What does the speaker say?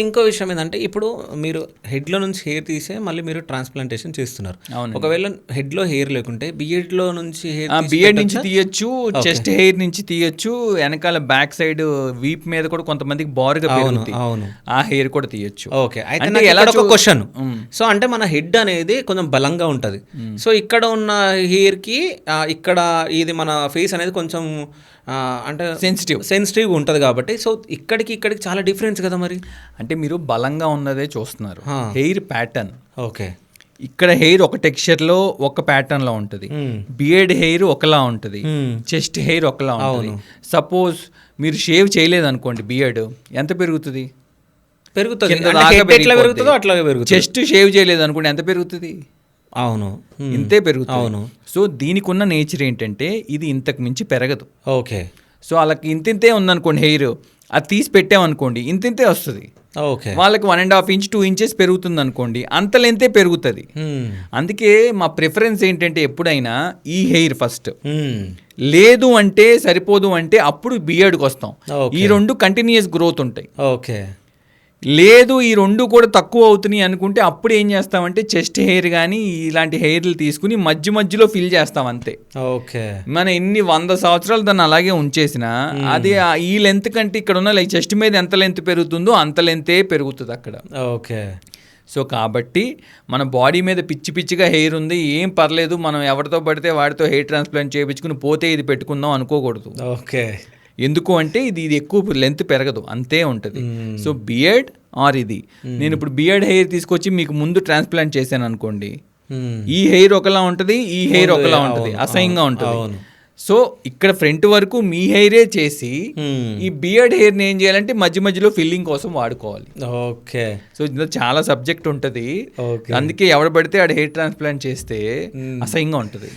ఇంకో విషయం ఏంటంటే ఇప్పుడు మీరు హెడ్లో నుంచి హెయిర్ తీసే మళ్ళీ మీరు ట్రాన్స్ప్లాంటేషన్ చేస్తున్నారు. ఒకవేళ హెడ్లో హెయిర్ లేకుంటే బియర్డ్లో నుంచి బియర్డ్ నుంచి తీయచ్చు, చెస్ట్ హెయిర్ నుంచి తీయచ్చు, వెనకాల బ్యాక్ సైడ్ వీప్ మీద కూడా కొంతమందికి బారుగా పెరుగుతుంది, ఆ హెయిర్ కూడా తీయచ్చు. ఓకే, అయితే ఎలా ఒక క్వశ్చన్. సో అంటే మన హెడ్ అనేది కొంచెం బలంగా ఉంటుంది. సో ఇక్కడ ఉన్న హెయిర్కి ఇక్కడ ఇది మన ఫేస్ అనేది కొంచెం అంటే సెన్సిటివ్ ఉంటుంది కాబట్టి సో ఇక్కడికి చాలా డిఫరెన్స్ కదా మరి. అంటే మీరు బలంగా ఉన్నదే చూస్తున్నారు, హెయిర్ ప్యాటర్న్. ఓకే, ఇక్కడ హెయిర్ ఒక టెక్స్చర్లో ఒక ప్యాటర్న్లో ఉంటుంది, బియర్డ్ హెయిర్ ఒకలా ఉంటుంది, చెస్ట్ హెయిర్ ఒకలా ఉంటుంది. సపోజ్ మీరు షేవ్ చేయలేదు అనుకోండి, బియర్డ్ ఎంత పెరుగుతుంది? పెరుగుతుంది. చెస్ట్ షేవ్ చేయలేదు అనుకోండి, ఎంత పెరుగుతుంది? అవును, ఇంతే పెరుగుతుంది. అవును. సో దీనికి ఉన్న నేచర్ ఏంటంటే ఇది ఇంతకు మించి పెరగదు. ఓకే, సో వాళ్ళకి ఇంతే ఉందనుకోండి హెయిర్, అది తీసి పెట్టామనుకోండి ఇంతే వస్తుంది. ఓకే, వాళ్ళకి 1.5 ఇంచ్ 2 ఇంచెస్ పెరుగుతుంది అనుకోండి, అంత లెంతే పెరుగుతుంది. అందుకే మా ప్రిఫరెన్స్ ఏంటంటే ఎప్పుడైనా ఈ హెయిర్ ఫస్ట్, లేదు అంటే సరిపోదు అంటే అప్పుడు బియర్డ్కి వస్తాం. ఈ రెండు కంటిన్యూస్ గ్రోత్ ఉంటాయి. ఓకే, లేదు ఈ రెండు కూడా తక్కువ అవుతున్నాయి అనుకుంటే అప్పుడు ఏం చేస్తామంటే చెస్ట్ హెయిర్ కానీ ఇలాంటి హెయిర్లు తీసుకుని మధ్యలో ఫిల్ చేస్తాం అంతే. ఓకే, మన ఎన్ని 100 సంవత్సరాలు దాన్ని అలాగే ఉంచేసినా అది ఈ లెంత్ కంటే ఇక్కడ ఉన్న చెస్ట్ మీద ఎంత లెంత్ పెరుగుతుందో అంత లెంతే పెరుగుతుంది అక్కడ. ఓకే, సో కాబట్టి మన బాడీ మీద పిచ్చిగా హెయిర్ ఉంది, ఏం పర్లేదు, మనం ఎవరితో పడితే వాడితో హెయిర్ ట్రాన్స్ప్లాంట్ చేయించుకుని పోతే ఇది పెట్టుకుందాం అనుకోకూడదు. ఓకే, ఎందుకు అంటే ఇది ఎక్కువ లెంత్ పెరగదు, అంతే ఉంటుంది. సో బియర్డ్ ఆర్ ఇది, నేను ఇప్పుడు బియర్డ్ హెయిర్ తీసుకొచ్చి మీకు ముందు ట్రాన్స్ప్లాంట్ చేశాను అనుకోండి, ఈ హెయిర్ ఒకలా ఉంటుంది, ఈ హెయిర్ ఒకలా ఉంటుంది, అసహ్యంగా ఉంటుంది. సో ఇక్కడ ఫ్రంట్ వరకు మీ హెయిరే చేసి ఈ బియర్డ్ హెయిర్ని ఏం చేయాలంటే మధ్యలో ఫిల్లింగ్ కోసం వాడుకోవాలి. ఓకే, సో ఇందులో చాలా సబ్జెక్ట్ ఉంటుంది, అందుకే ఎవడు పడితే ఆడ హెయిర్ ట్రాన్స్ప్లాంట్ చేస్తే అసహ్యంగా ఉంటుంది.